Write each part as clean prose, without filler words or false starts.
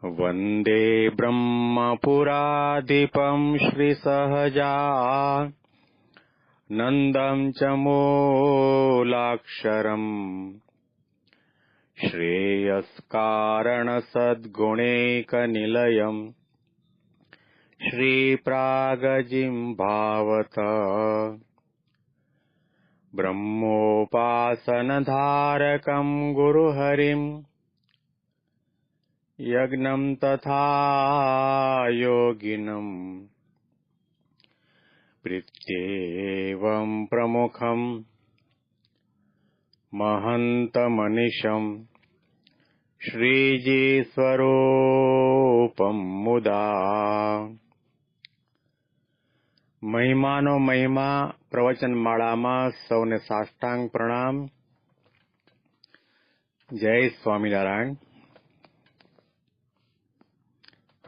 वन्दे ब्रह्मपुराधिपम् श्रीसहजानन्दम् च मूलाक्षरम् श्रेयस्कारणसद्गुणैकनिलयम् श्रीप्रागजिह्वावत ब्रह्मोपासनधारकम् गुरुहरिम् यज्ञं तथा योगिनम् प्रीत्येवं प्रमुखम् महन्तमनिशम् श्रीजीस्वरूपम् मुदा। મહિમાનો મહિમા પ્રવચનમાળામાં સૌને સાષ્ટાંગ પ્રણામ. જય સ્વામિનારાયણ.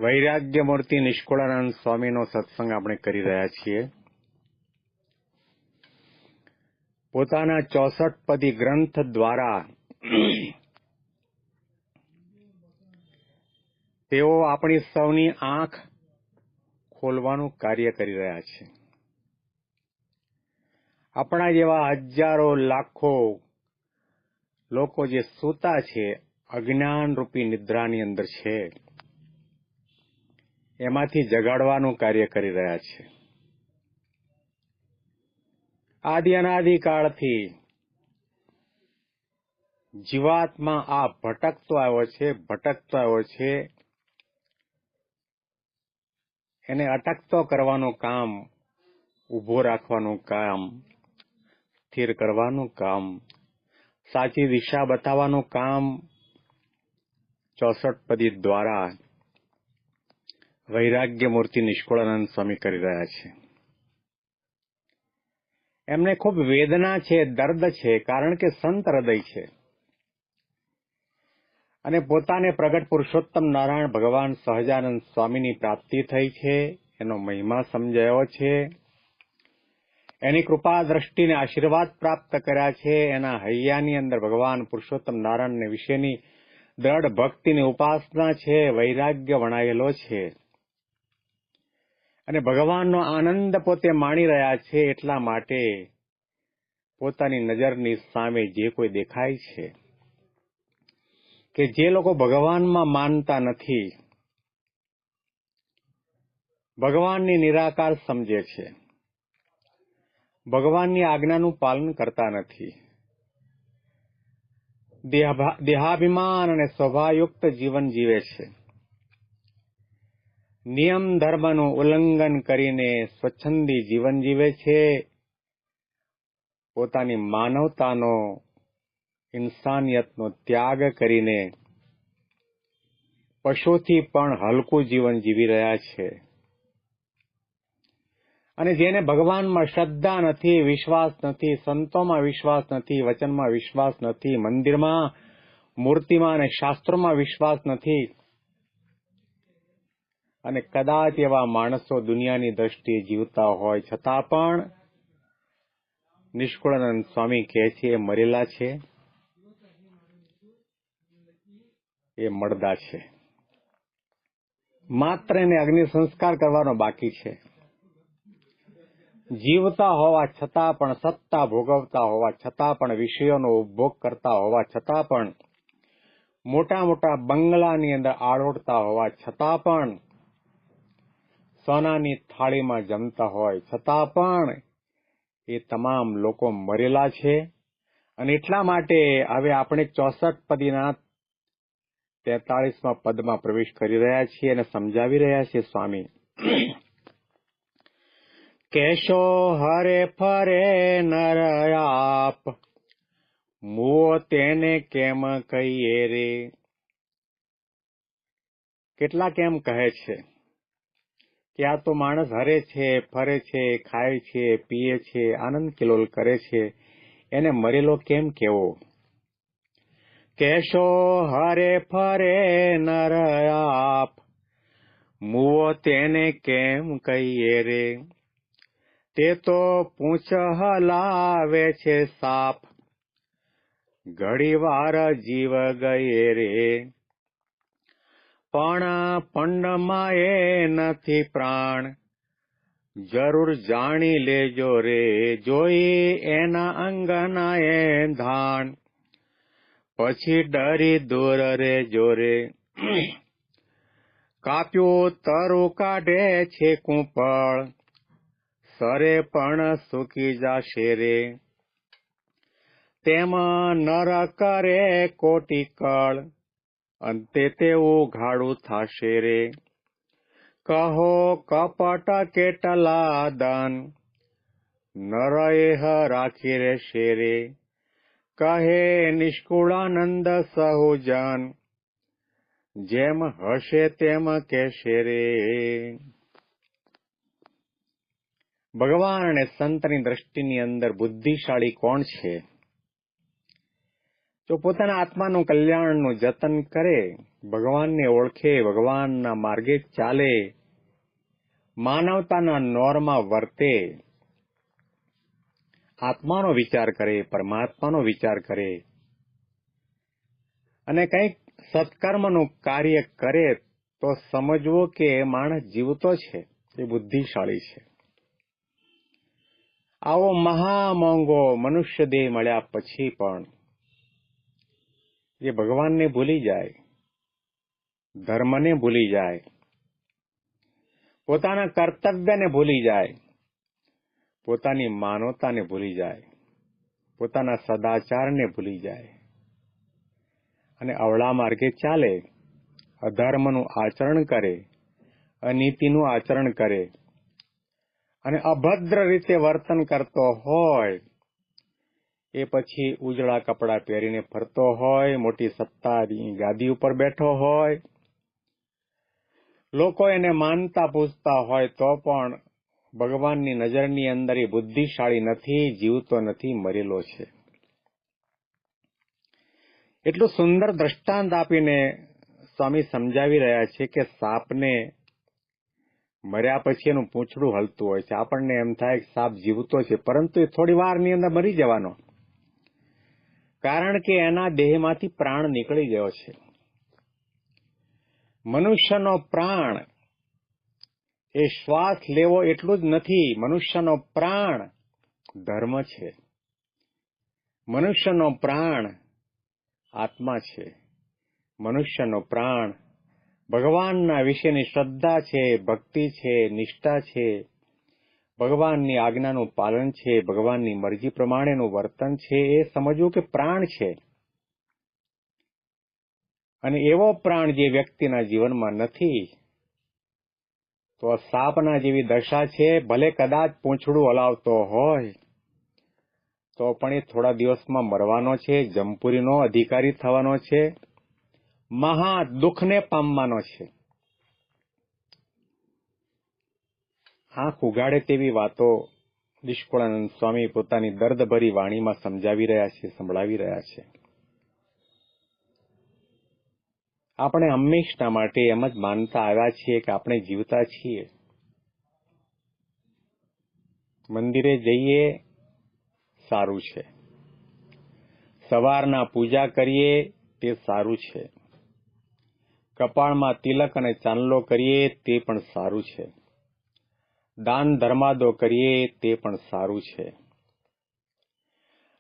વૈરાગ્યમૂર્તિ નિષ્કુળાનંદ સ્વામીનો સત્સંગ આપણે કરી રહ્યા છીએ. પોતાના 64 પદી ગ્રંથ દ્વારા તેઓ આપણી સૌની આંખ ખોલવાનું કાર્ય કરી રહ્યા છે. આપણા જેવા હજારો લાખો લોકો જે સૂતા છે, અજ્ઞાન રૂપી નિદ્રાની અંદર છે, એમાંથી જગાડવાનું કાર્ય કરી રહ્યા છે. આદિ અનાદિકાળથી જીવાત્મા આ ભટકતો આવ્યો છે. એને અટકતો કરવાનું કામ, ઉભો રાખવાનું કામ, સ્થિર કરવાનું કામ, સાચી દિશા બતાવવાનું કામ 64 પદી દ્વારા વૈરાગ્યમૂર્તિ નિષ્કુળાનંદ સ્વામી કરી રહ્યા છે. એમને ખૂબ વેદના છે, દર્દ છે, કારણ કે સંત હૃદય છે અને પોતાને પ્રગટ પુરુષોત્તમ નારાયણ ભગવાન સહજાનંદ સ્વામીની પ્રાપ્તિ થઈ છે, એનો મહિમા સમજાયો છે, એની કૃપા દ્રષ્ટિને આશીર્વાદ પ્રાપ્ત કર્યા છે, એના હૈયાની અંદર ભગવાન પુરુષોત્તમ નારાયણને વિશેની દ્રઢ ભક્તિની ઉપાસના છે, વૈરાગ્ય વણાયેલો છે અને ભગવાનનો આનંદ પોતે માણી રહ્યા છે. એટલા માટે પોતાની નજરની સામે જે કોઈ દેખાય છે કે જે લોકો ભગવાનમાં માનતા નથી, ભગવાનની નિરાકાર સમજે છે, ભગવાનની આજ્ઞાનું પાલન કરતા નથી, દેહાભિમાન અને સ્વભાવયુક્ત જીવન જીવે છે, નિયમ ધર્મનું ઉલ્લંઘન કરીને સ્વચ્છંદી જીવન જીવે છે, પોતાની માનવતાનો, ઇન્સાનિયતનો ત્યાગ કરીને પશુથી પણ હલકું જીવન જીવી રહ્યા છે. અને જેને ભગવાનમાં શ્રદ્ધા નથી, વિશ્વાસ નથી, સંતોમાં વિશ્વાસ નથી, વચનમાં વિશ્વાસ નથી, મંદિરમાં, મૂર્તિમાં અને શાસ્ત્રોમાં વિશ્વાસ નથી, અને કદાચ એવા માણસો દુનિયાની દ્રષ્ટિએ જીવતા હોય છતાં પણ નિષ્કુળાનંદ સ્વામી કહે છે એ મરેલા છે, એ મળદા છે. માત્ર એને અગ્નિ સંસ્કાર કરવાનો બાકી છે. જીવતા હોવા છતાં પણ, સત્તા ભોગવતા હોવા છતાં પણ, વિષયોનો ઉપભોગ કરતા હોવા છતાં પણ, મોટા મોટા બંગલાની અંદર આળોડતા હોવા છતાં પણ, સોનાની થાળીમાં જમતા હોય છતાં પણ એ તમામ લોકો મરેલા છે. અને એટલા માટે હવે આપણે 64 પદીના 43મા પદમાં પ્રવેશ કરી રહ્યા છીએ અને સમજાવી રહ્યા છીએ સ્વામી. કેશો હરે ફરે નર આપ, મુઓ તેને કેમ કહીએ રે. કેટલાક એમ કહે છે કે આ તો માણસ હરે છે, ફરે છે, ખાય છે, પીએ છે, આનંદ કિલોલ કરે છે, એને મરેલો કેમ કેવો. કેશો હરે ફરે નર આપ, મુઓ તેને કેમ કહીએ રે. તે તો પૂંછ હલાવે છે સાપ, ઘડી વાર જીવ ગયે રે. પણ પંડમાં એ નથી પ્રાણ, જરૂર જાણી લેજો રે જોઈ એના અંગના એ ધાણ, પછી ડરી દૂર રે જોરે, કાપ્યું તરું કાઢે છે કુંપળ, સરે પણ સૂકી જાશે રે, તેમ નર કરે કોટી કળ, અંતે તેવું ઘાડું થાશે રે, કહો કપટ કેટલા દાન, નરએહ રાખી રહેશે રે, કહે નિષ્કુળાનંદ સહુજન, જેમ હશે તેમ કહેશે રે. ભગવાન અને સંતની દ્રષ્ટિની અંદર બુદ્ધિશાળી કોણ છે? જો પોતાના આત્માનું કલ્યાણનું જતન કરે, ભગવાનને ઓળખે, ભગવાનના માર્ગે ચાલે, માનવતાના નોરમાં વર્તે, આત્માનો વિચાર કરે, પરમાત્માનો વિચાર કરે અને કંઈક સત્કર્મનું કાર્ય કરે, તો સમજવું કે એ માણસ જીવતો છે, એ બુદ્ધિશાળી છે. આવો મહામોંઘો મનુષ્ય દેહ મળ્યા પછી પણ જે ભગવાનને ભૂલી જાય, ધર્મને ભૂલી જાય, પોતાના કર્તવ્યને ભૂલી જાય, પોતાની માનવતાને ભૂલી જાય, પોતાના સદાચારને ભૂલી જાય અને અવળા માર્ગે ચાલે, અધર્મનું આચરણ કરે, અનીતિનું આચરણ કરે અને અભદ્ર રીતે વર્તન કરતો હોય, એ પછી ઉજળા કપડાં પહેરીને ફરતો હોય, મોટી સત્તાની ગાદી ઉપર બેઠો હોય, લોકો એને માનતા પૂજતા હોય, તો પણ ભગવાનની નજરની અંદર એ બુદ્ધિશાળી નથી, જીવતો નથી, મરેલો છે. એટલું સુંદર દ્રષ્ટાંત આપીને સ્વામી સમજાવી રહ્યા છે કે સાપને મર્યા પછી એનું પૂંછડું હલતું હોય છે. આપણને એમ થાય કે સાપ જીવતો છે, પરંતુ એ થોડી વારની અંદર મરી જવાનો, કારણ કે એના દેહમાંથી પ્રાણ નીકળી ગયો છે. મનુષ્યનો પ્રાણ એ શ્વાસ લેવો એટલું જ નથી, મનુષ્યનો પ્રાણ ધર્મ છે, મનુષ્યનો પ્રાણ આત્મા છે, મનુષ્યનો પ્રાણ ભગવાનના વિશેની શ્રદ્ધા છે, ભક્તિ છે, નિષ્ઠા છે, ભગવાનની આજ્ઞાનું પાલન છે, ભગવાનની મરજી પ્રમાણેનું વર્તન છે, એ સમજવું કે પ્રાણ છે. અને એવો પ્રાણ જે વ્યક્તિના જીવનમાં નથી, તો સાપના જેવી દશા છે. ભલે કદાચ પૂંછડું હલાવતો હોય, તો પણ એ થોડા દિવસમાં મરવાનો છે, જમપુરીનો અધિકારી થવાનો છે, મહા દુઃખને પામવાનો છે. આંખ ઉગાડે તેવી વાતો નિષ્કુળાનંદ સ્વામી પોતાની દર્દભરી વાણીમાં સમજાવી રહ્યા છે, સંભળાવી રહ્યા છે. આપણે હંમેશના માટે એમ જ માનતા આવ્યા છીએ કે આપણે જીવતા છીએ. મંદિરે જઈએ સારું છે, સવારના પૂજા કરીએ તે સારું છે, કપાળમાં તિલક અને ચાંદલો કરીએ તે પણ સારું છે, દાન ધર્માદો કરીએ તે પણ સારું છે,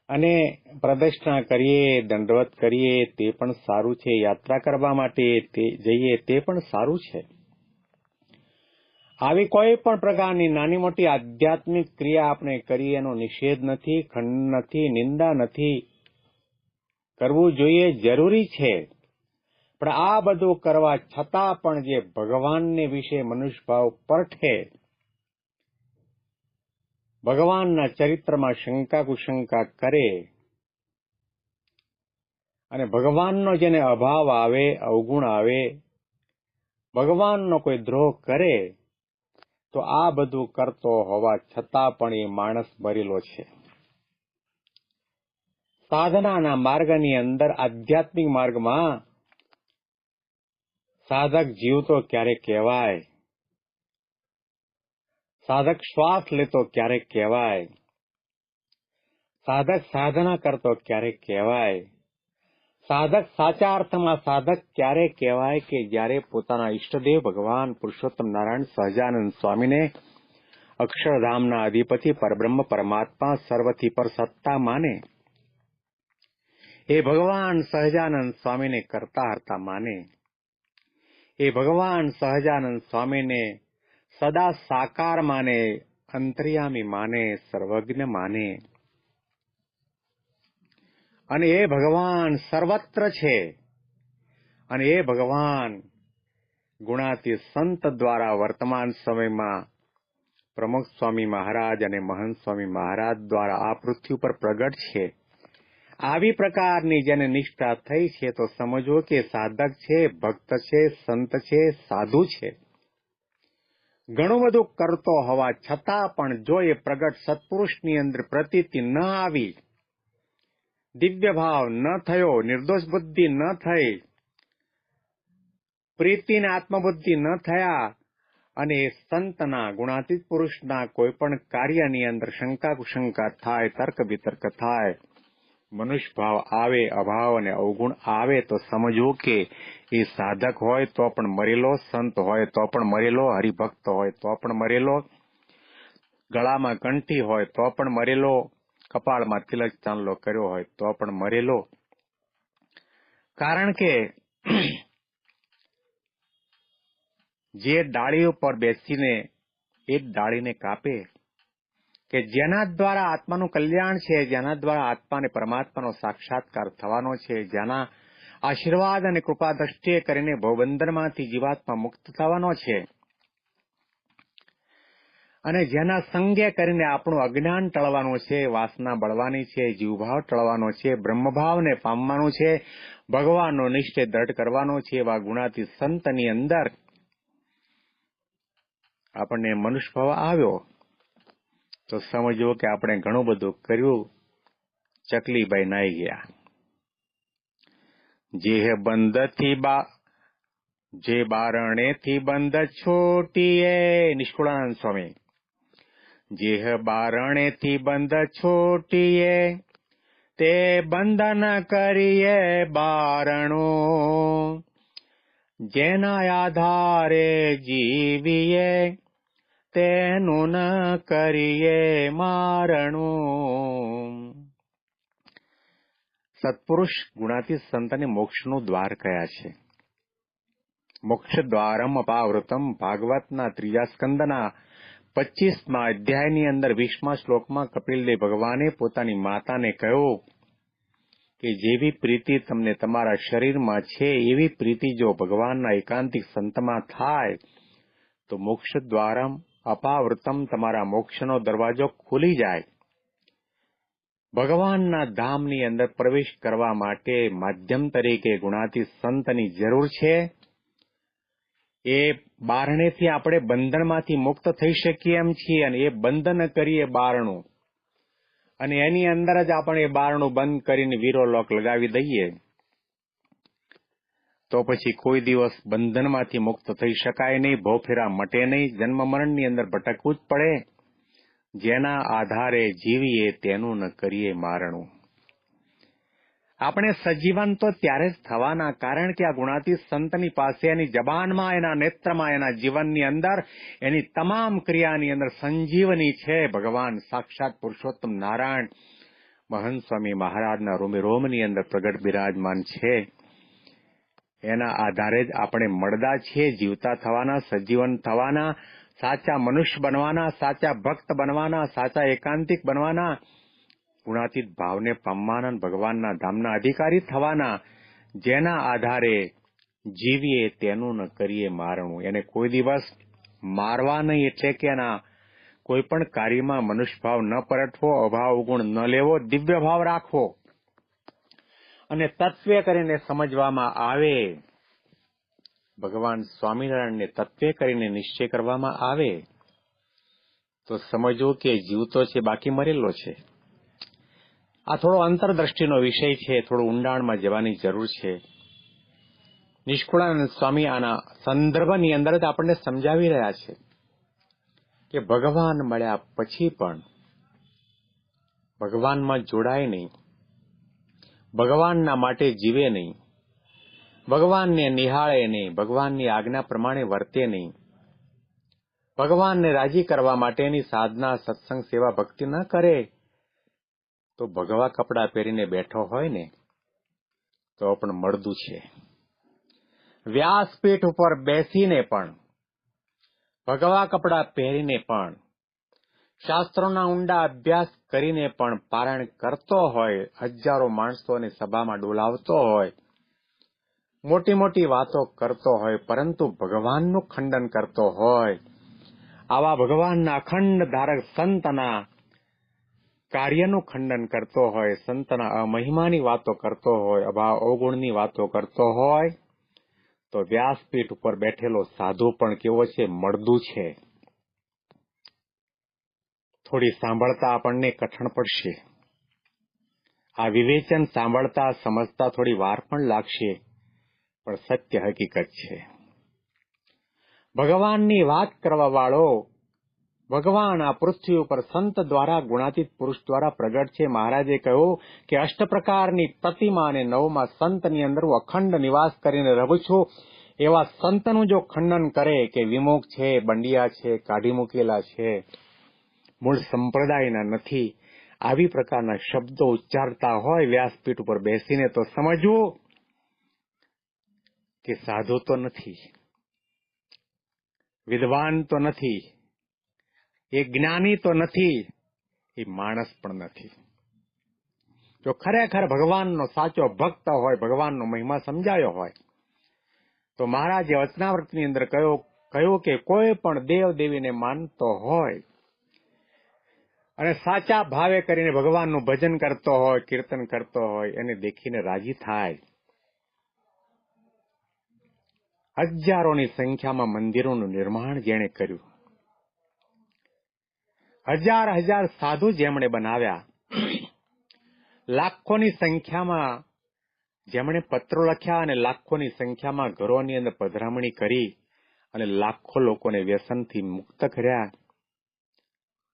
અને પ્રદક્ષિણા કરીએ, દંડવત કરીએ તે પણ સારું છે, યાત્રા કરવા માટે જઈએ તે પણ સારું છે. આવી કોઈ પણ પ્રકારની નાની મોટી આધ્યાત્મિક ક્રિયા આપણે કરીએ એનો નિષેધ નથી, ખંડ નથી, નિંદા નથી. કરવું જોઈએ, જરૂરી છે. પણ આ બધું કરવા છતાં પણ જે ભગવાનને વિશે મનુષ્યભાવ પરઠે, ભગવાનના ચરિત્રમાં શંકા કુશંકા કરે અને ભગવાનનો જેને અભાવ આવે, અવગુણ આવે, ભગવાનનો કોઈ દ્રોહ કરે, તો આ બધું કરતો હોવા છતાં પણ એ માણસ મરેલો છે. સાધનાના માર્ગની અંદર, આધ્યાત્મિક માર્ગમાં સાધક જીવતો ક્યારે કહેવાય, સાધક શ્વાસ લેતો ક્યારેક કહેવાય, સાધક સાધના કરતો ક્યારેક કહેવાય, સાધક સાચા અર્થમાં સાધક ક્યારે કહેવાય કે જ્યારે પોતાના ઈષ્ટદેવ ભગવાન પુરુષોત્તમ નારાયણ સહજાનંદ સ્વામીને અક્ષરધામના અધિપતિ પરબ્રહ્મ પરમાત્મા સર્વથી પર સત્તા માને, એ ભગવાન સહજાનંદ સ્વામીને કરતા હરતા માને, એ ભગવાન સહજાનંદ સ્વામીને સદા સાકાર માને, અંતર્યામી માને, સર્વજ્ઞ માને, અને એ ભગવાન સર્વત્ર છે, અને એ ભગવાન ગુણાતીત સંત દ્વારા વર્તમાન સમયમાં પ્રમુખ સ્વામી મહારાજ અને મહંત સ્વામી મહારાજ દ્વારા આ પૃથ્વી ઉપર પ્રગટ છે. આવી પ્રકારની જેને નિષ્ઠા થઈ છે તો સમજો કે સાધક છે, ભક્ત છે, સંત છે, સાધુ છે. ઘણું બધું કરતો હોવા છતાં પણ જો એ પ્રગટ સત્પુરુષની અંદર પ્રતીતિ ન આવી, દિવ્ય ભાવ ન થયો, નિર્દોષ બુદ્ધિ ન થઈ, પ્રીતિ ને આત્મબુદ્ધિ ન થયા, અને સંતના ગુણાતીત પુરુષના કોઈ પણ કાર્યની અંદર શંકા કુશંકા થાય, તર્ક વિતર્ક થાય, મનુષ્ય ભાવ આવે, અભાવ અને અવગુણ આવે તો સમજવું કે એ સાધક હોય તો પણ મરેલો, સંત હોય તો પણ મરેલો, હરિભક્ત હોય તો પણ મરેલો, ગળામાં કંઠી હોય તો પણ મરેલો, કપાળમાં તિલક ચાંદલો કર્યો હોય તો પણ મરેલો. કારણ કે જે ડાળી ઉપર બેસીને એ ડાળીને કાપે, કે જેના દ્વારા આત્માનું કલ્યાણ છે, જેના દ્વારા આત્માને પરમાત્માનો સાક્ષાત્કાર થવાનો છે, જેના આશીર્વાદ અને કૃપા દ્રષ્ટિએ કરીને ભવબંધનમાંથી જીવાત્મા મુક્ત થવાનો છે, અને જેના સંગે કરીને આપણું અજ્ઞાન ટળવાનું છે, વાસના બળવાની છે, જીવભાવ ટળવાનો છે, બ્રહ્મભાવને પામવાનું છે, ભગવાનનો નિશ્ચય દ્રઢ કરવાનો છે, એવા ગુણાતી સંતની અંદર આપણને મનુષ્ય ભાવ આવ્યો તો સમજો કે આપણે ઘણું બધું કર્યું, ચકલીબાઈ નાઈ ગયા. જે બારણેથી બંધ છોટીએ, નિષ્કુળાનંદ સ્વામી, જેહ બારણેથી બંધ છોટીએ, તે બંધન કરીએ બારણું, જેના આધારે જીવીએ, તેનું ન કરીએ મારણું. સત્પુરુષ ગુણાતીત સંતને મોક્ષનું દ્વાર કયા છે. મોક્ષ દ્વારમ અપાવૃતમ ભાગવતના 3 સ્કંદના 25મા અધ્યાયની અંદર 20મા શ્લોકમાં કપિલદેવ ભગવાને પોતાની માતાને કહ્યું કે જેવી પ્રીતિ તમને તમારા શરીરમાં છે એવી પ્રીતિ જો ભગવાનના એકાંતિક સંતમાં થાય તો મોક્ષ દ્વારમ અપાવૃતમ, તમારા મોક્ષનો દરવાજો ખુલી જાય. ભગવાનના ધામની અંદર પ્રવેશ કરવા માટે માધ્યમ તરીકે ગુણાતીત સંતની જરૂર છે. એ બારણેથી આપણે બંધનમાંથી મુક્ત થઈ શકીએ એમ છીએ, અને એ બંધન કરીએ બારણું, અને એની અંદર જ આપણે એ બારણું બંધ કરીને વીરો લોક લગાવી દઈએ તો પછી કોઈ દિવસ બંધનમાંથી મુક્ત થઈ શકાય નહીં, ભવફેરા મટે નહીં, જન્મ મરણની અંદર ભટકવું જ પડે. જેના આધારે જીવીએ તેનું ન કરીએ મારણું. આપણે સજીવન તો ત્યારે જ થવાના, કારણ કે આ ગુણાતીત સંતની પાસે એની જબાનમાં, એના નેત્રમાં, એના જીવનની અંદર, એની તમામ ક્રિયાની અંદર સંજીવની છે. ભગવાન સાક્ષાત પુરુષોત્તમ નારાયણ મહંત સ્વામી મહારાજના રોમે રોમની અંદર પ્રગટ બિરાજમાન છે. એના આધારે જ આપણે મળદા છીએ, જીવતા થવાના, સજીવન થવાના, સાચા મનુષ્ય બનવાના, સાચા ભક્ત બનવાના, સાચા એકાંતિક બનવાના, ગુણાતીત ભાવને પામવાના, ભગવાનના ધામના અધિકારી થવાના. જેના આધારે જીવીએ તેનું ન કરીએ મારણું. એને કોઈ દિવસ મારવા નહીં, એટલે કે એના કોઈ પણ કાર્યમાં મનુષ્ય ભાવ ન પરટવો, અભાવ ગુણ ન લેવો, દિવ્ય ભાવ રાખવો, અને તત્વે કરીને સમજવામાં આવે, ભગવાન સ્વામિનારાયણને તત્વે કરીને નિશ્ચય કરવામાં આવે તો સમજો કે જીવતો છે બાકી મરેલો છે. આ થોડો અંતરદ્રષ્ટિનો વિષય છે, થોડો ઊંડાણમાં જવાની જરૂર છે. નિષ્કુળાનંદ સ્વામી આના સંદર્ભની અંદર જ આપણને સમજાવી રહ્યા છે કે ભગવાન મળ્યા પછી પણ ભગવાનમાં જોડાય નહીં, ભગવાનના માટે જીવે નહીં, ભગવાનને નિહાળે નહીં, ભગવાનની આજ્ઞા પ્રમાણે વર્તે નહીં, ભગવાનને રાજી કરવા માટેની સાધના, સત્સંગ, સેવા, ભક્તિ ન કરે, તો ભગવા કપડાં પહેરીને બેઠો હોય ને તો પણ મળદું છે. વ્યાસપીઠ ઉપર બેસીને પણ, ભગવા કપડાં પહેરીને પણ, શાસ્ત્રોના ઊંડા અભ્યાસ કરીને પણ પારાયણ કરતો હોય, હજારો માણસોને સભામાં ડોલાવતો હોય, મોટી મોટી વાતો કરતો હોય, પરંતુ ભગવાનનું ખંડન કરતો હોય, આવા ભગવાનના અખંડ ધારક સંતના કાર્યનું ખંડન કરતો હોય, સંતના અમહિમાની વાતો કરતો હોય, અભાવ અવગુણની વાતો કરતો હોય, તો વ્યાસપીઠ ઉપર બેઠેલો સાધુ પણ કેવો છે? મળદું છે. થોડી સાંભળતા આપણને કઠણ પડશે. આ વિવેચન સાંભળતા સમજતા થોડી વાર પણ લાગશે, પણ સત્ય હકીકત છે. ભગવાનની વાત કરવા વાળો ભગવાન આ પૃથ્વી ઉપર સંત દ્વારા, ગુણાતીત પુરુષ દ્વારા પ્રગટ છે. મહારાજે કહ્યું કે 8 પ્રકારની પ્રતિમા અને 9મા સંતની અંદર હું અખંડ નિવાસ કરીને રહું છું. એવા સંતનું જો ખંડન કરે કે વિમુખ છે, બંડિયા છે, કાઢી મૂકેલા છે, મૂળ સંપ્રદાયના નથી, આવી પ્રકારના શબ્દો ઉચ્ચારતા હોય વ્યાસપીઠ ઉપર બેસીને, તો સમજવું કે સાધુ તો નથી, વિદ્વાન તો નથી, એ જ્ઞાની તો નથી, એ માણસ પણ નથી. જો ખરેખર ભગવાનનો સાચો ભક્ત હોય, ભગવાનનો મહિમા સમજાયો હોય, તો મહારાજે વચનાવૃતની અંદર કહ્યું કે કોઈ પણ દેવ દેવીને માનતો હોય અને સાચા ભાવે કરીને ભગવાનનું ભજન કરતો હોય, કીર્તન કરતો હોય, એને દેખીને રાજી થાય. હજારોની સંખ્યામાં મંદિરોનું નિર્માણ જેણે કર્યું, હજાર સાધુ જેમણે બનાવ્યા, લાખોની સંખ્યામાં જેમણે પત્રો લખ્યા અને લાખોની સંખ્યામાં ઘરોની અંદર પધરામણી કરી અને લાખો લોકોને વ્યસનથી મુક્ત કર્યા,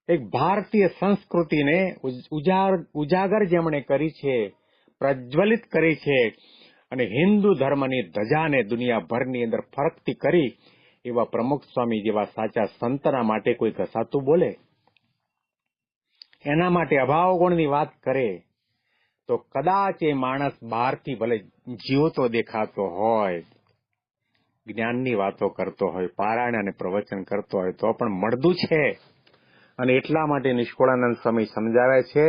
એક ભારતીય સંસ્કૃતિને ઉજાગર જેમણે કરી છે, પ્રજ્વલિત કરી છે, અને હિન્દુ ધર્મની ધજાને દુનિયાભરની અંદર ફરકતી કરી, એવા પ્રમુખ સ્વામી જેવા સાચા સંતના માટે કોઈ ઘસાતું બોલે, એના માટે અભાવ ગુણની વાત કરે, તો કદાચ એ માણસ બહારથી ભલે જીવતો દેખાતો હોય, જ્ઞાનની વાતો કરતો હોય, પારાયણ અને પ્રવચન કરતો હોય, તો પણ મળદું છે. અને એટલા માટે નિષ્કુળાનંદ સ્વામી સમજાવે છે,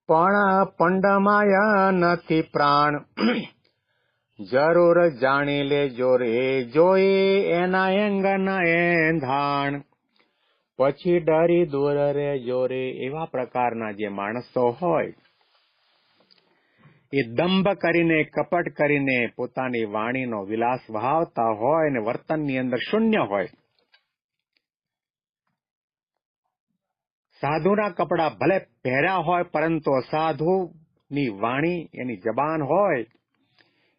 પણ પંડમાય નથી પ્રાણ, જરૂર જાણી લેજો રે જોઈ એના એંગના એંધાણ, પછી ડરી દૂર રેજો રે. એવા પ્રકારના જે માણસો હોય, એ દંભ કરીને, કપટ કરીને પોતાની વાણીનો વિલાસ વહાવતા હોય અને વર્તનની અંદર શૂન્ય હોય, સાધુના કપડા ભલે પહેર્યા હોય, પરંતુ અસાધુની વાણી, એની જબાન હોય,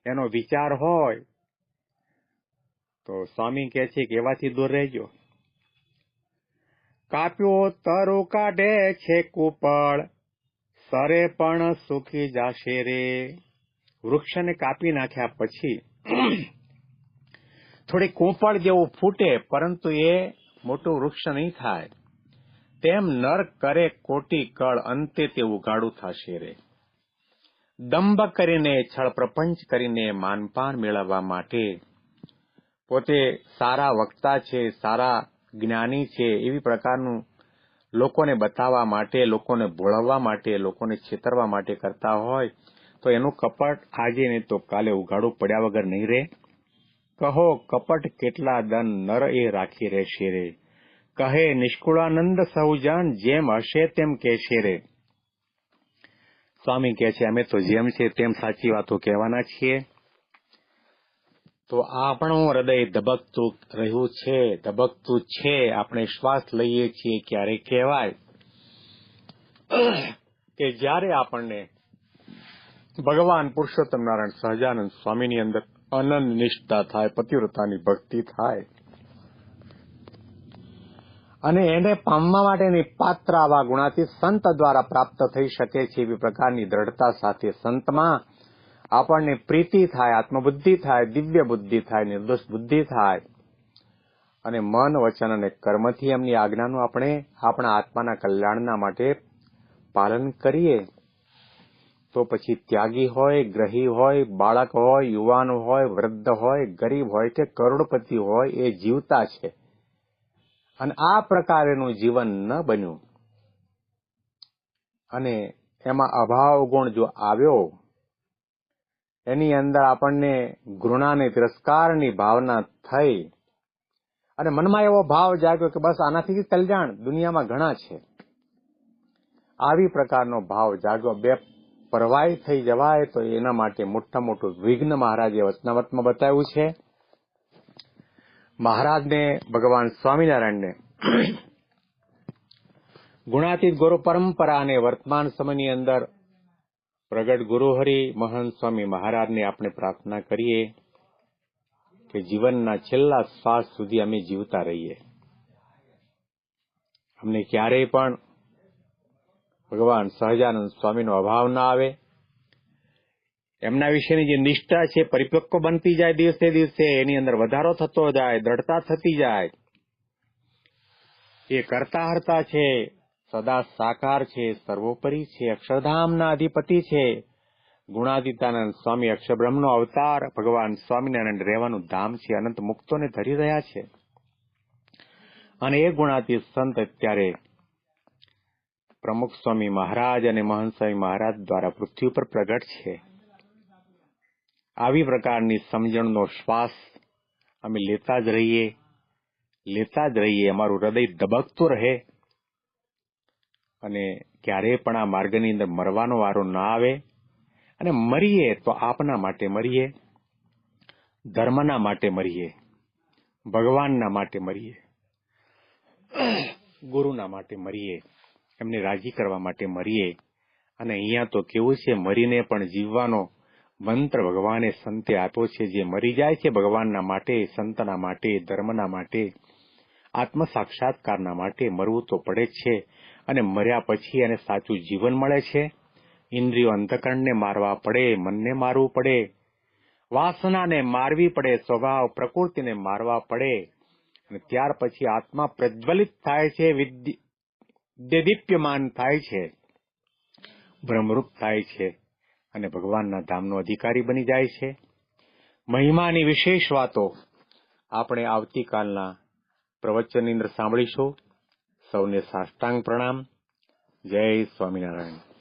એનો વિચાર હોય, તો સ્વામી કહે છે કે એવાથી દૂર રહેજો. કાપ્યો તરુ કાઢે છે કુપળ, સરે પણ સુખી જાશે રે. વૃક્ષને કાપી નાખ્યા પછી થોડી કુંપળ જેવું ફૂટે, પરંતુ એ મોટું વૃક્ષ નહીં થાય. તેમ નર કરે કોટી કળ, અંતે તે ઉગાડું થશે રે. દંભ કરીને, છળ પ્રપંચ કરીને, માનપાન મેળવવા માટે, પોતે સારા વક્તા છે, સારા જ્ઞાની છે, એવી પ્રકારનું લોકોને બતાવવા માટે, લોકોને ભોળવવા માટે, લોકોને છેતરવા માટે કરતા હોય, તો એનું કપટ આજે ને તો કાલે ઉઘાડું પડ્યા વગર નહીં રહે. કહો કપટ કેટલા દન નર એ રાખી રહેશે રે. કહે નિષ્કુળાનંદ સહુજન, જેમ હશે તેમ કહેશે રે. સ્વામી કહે છે અમે તો જેમ છે તેમ સાચી વાતો કહેવાના છીએ. તો આપણું હૃદય ધબકતું રહ્યું છે, ધબકતું છે. આપણે શ્વાસ લઈએ છીએ ક્યારે કહેવાય કે જ્યારે આપણને ભગવાન પુરુષોત્તમ નારાયણ સહજાનંદ સ્વામીની અંદર અનંત નિષ્ઠા થાય, પતિવ્રતાની ભક્તિ થાય, અને એને પામવા માટેની પાત્ર આવા ગુણાતીત સંત દ્વારા પ્રાપ્ત થઈ શકે છે એવી પ્રકારની દ્રઢતા સાથે સંતમાં આપણને પ્રીતિ થાય, આત્મબુદ્ધિ થાય, દિવ્ય બુદ્ધિ થાય, નિર્દોષ બુદ્ધિ થાય અને મન, વચન અને કર્મથી એમની આજ્ઞાનું આપણે આપણા આત્માના કલ્યાણના માટે પાલન કરીએ તો પછી ત્યાગી હોય, ગ્રહી હોય, બાળક હોય, યુવાન હોય, વૃદ્ધ હોય, ગરીબ હોય કે કરોડપતિ હોય, એ જીવતા છે. અને આ પ્રકારેનું જીવન ન બન્યું અને એમાં અભાવ ગુણ જો આવ્યો, એની અંદર આપણને ઘૃણા અને તિરસ્કારની ભાવના થઈ અને મનમાં એવો ભાવ જાગ્યો કે બસ આનાથી કલ્યાણ દુનિયામાં ઘણા છે, આવી પ્રકારનો ભાવ જાગ્યો, બે પરવાઈ થઈ જવાય તો એના માટે મોટા મોટું વિઘ્ન મહારાજે વચનામૃતમાં બતાવ્યું છે. મહારાજને, ભગવાન સ્વામિનારાયણને ગુણાતીત ગુરુ પરંપરા અને વર્તમાન સમયની અંદર પ્રગટ ગુરુહરિ મહંત સ્વામી મહારાજને આપણે પ્રાર્થના કરીએ કે જીવનના છેલ્લા શ્વાસ સુધી અમે જીવતા રહીએ. અમને ક્યારેય પણ ભગવાન સહજાનંદ સ્વામીનો અભાવ ના આવે. એમના વિશેની જે નિષ્ઠા છે પરિપક્વ બનતી જાય દિવસે દિવસે, એની અંદર વધારો થતો જાય, દ્રઢતા થતી જાય. એ કરતા હરતા છે, સદા સાકાર છે, સર્વોપરી છે, અક્ષરધામના અધિપતિ છે. ગુણાતીતાનંદ સ્વામી અક્ષરબ્રહ્મનો અવતાર ભગવાન સ્વામિનારાયણ રહેવાનું ધામ છે, અનંત મુક્તોને ધરી રહ્યા છે. અને એ ગુણાતીત સંત અત્યારે પ્રમુખ સ્વામી મહારાજ અને મહંત સ્વામી મહારાજ દ્વારા પૃથ્વી પર પ્રગટ છે. આવી પ્રકારની સમજણનો શ્વાસ અમે લેતા જ રહીએ, અમારું હૃદય ધબકતું રહે અને ક્યારેય પણ આ માર્ગની અંદર મરવાનો વારો ના આવે. અને મરીએ તો આપના માટે મરીએ, ધર્મના માટે મરીએ, ભગવાનના માટે મરીએ, ગુરુના માટે મરીએ, એમને રાજી કરવા માટે મરીએ. અને અહીંયા તો કેવું છે, મરીને પણ જીવવાનો મંત્ર ભગવાને સંતે આપ્યો છે. જે મરી જાય છે ભગવાનના માટે, સંતના માટે, ધર્મના માટે, આત્મ સાક્ષાત્કારના માટે મરવું તો પડે જ છે. અને મર્યા પછી એને સાચું જીવન મળે છે. ઇન્દ્રિયો અંતકરણને મારવા પડે, મનને મારવું પડે, વાસનાને મારવી પડે, સ્વભાવ પ્રકૃતિને મારવા પડે અને ત્યાર પછી આત્મા પ્રજ્વલિત થાય છે, દેદીપ્યમાન થાય છે, બ્રહ્મરૂપ થાય છે અને ભગવાનના ધામનો અધિકારી બની જાય છે. મહિમાની વિશેષ વાતો આપણે આવતીકાલના પ્રવચનની અંદર સાંભળીશું. સૌને સાષ્ટાંગ પ્રણામ. જય સ્વામિનારાયણ.